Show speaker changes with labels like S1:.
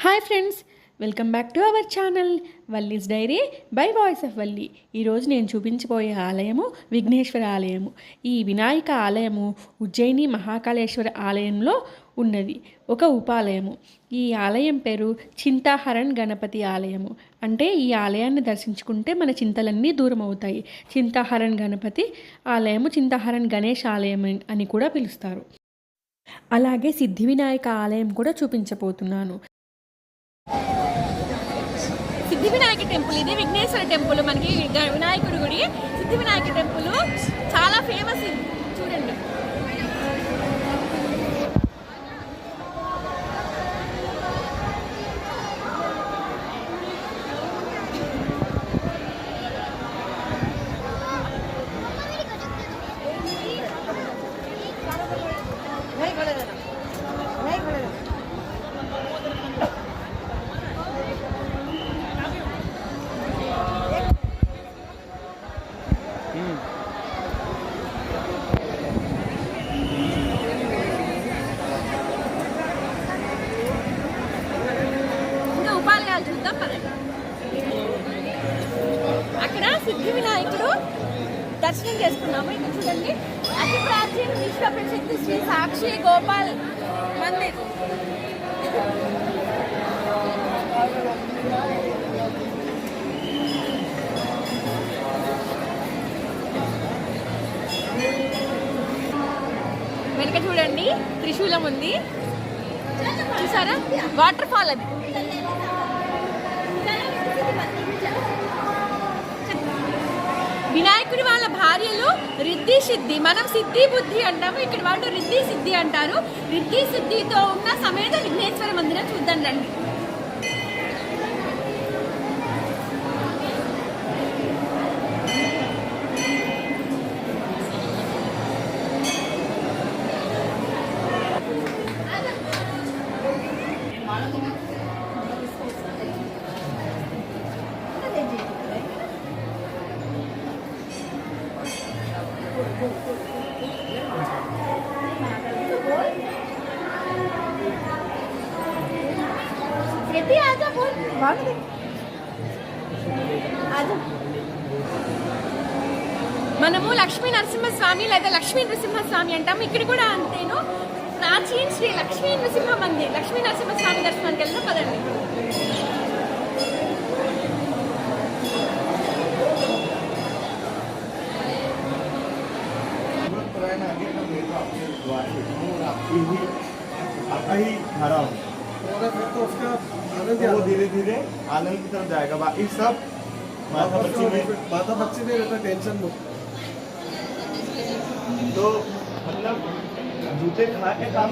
S1: Hi friends, welcome back to our channel Valli's diary by voice of Valli. ఈరోజు నేను చూపించబోయే ఆలయము విఘ్నేశ్వర ఆలయము. ఈ వినాయక ఆలయము ఉజ్జయిని మహాకాళేశ్వర ఆలయంలో ఉన్నది, ఒక ఉపాలయము. ఈ ఆలయం పేరు చింతాహరణ్ గణపతి ఆలయము. అంటే ఈ ఆలయాన్ని దర్శించుకుంటే మన చింతలన్నీ దూరం అవుతాయి. చింతాహరణ్ గణపతి ఆలయము, చింతాహరణ్ గణేష్ ఆలయం అని కూడా పిలుస్తారు. అలాగే సిద్ధి వినాయక ఆలయం కూడా చూపించబోతున్నాను. సిద్ధి వినాయక టెంపుల్, ఇది విఘ్నేశ్వర టెంపుల్. మనకి వినాయకుడి గుడి సిద్ధి వినాయక టెంపుల్ చాలా ఫేమస్. చూడండి, చూద్దాం పదండి. అక్కడ సిద్ధి వినాయకుడు దర్శనం చేసుకున్నాము. ఇక్కడ చూడండి, అతి ప్రాచీన విశ్వ ప్రసిద్ధి శ్రీ సాక్షి గోపాల్ మందిర్. వెనక చూడండి త్రిశూలం ఉంది, చూసారా? వాటర్ ఫాల్ అది. వినాయకుడి వాళ్ళ భార్యలు రిద్ధి సిద్ధి, మనం సిద్ధి బుద్ధి అంటాము, ఇక్కడ వాళ్ళు రిద్ధి సిద్ధి అంటారు. రిద్ధి సిద్ధితో ఉన్న సమేత విఘ్నేశ్వర మందిరం చూద్దాం రండి. మనము లక్ష్మీ నరసింహస్వామి లేదా లక్ష్మీ నృసింహస్వామి అంటాము. ఇక్కడ కూడా అంతేను. ప్రాచీన శ్రీ లక్ష్మీ నృసింహ మందిర్, లక్ష్మీ నరసింహస్వామి దర్శనానికి వెళ్దాం పదండి.
S2: वो धीरे धीरे आनंद की तरफ जाएगा. बाकी सब माता बच्ची में रहता टेंशन मुक्त. तो मतलब जूते खा के काम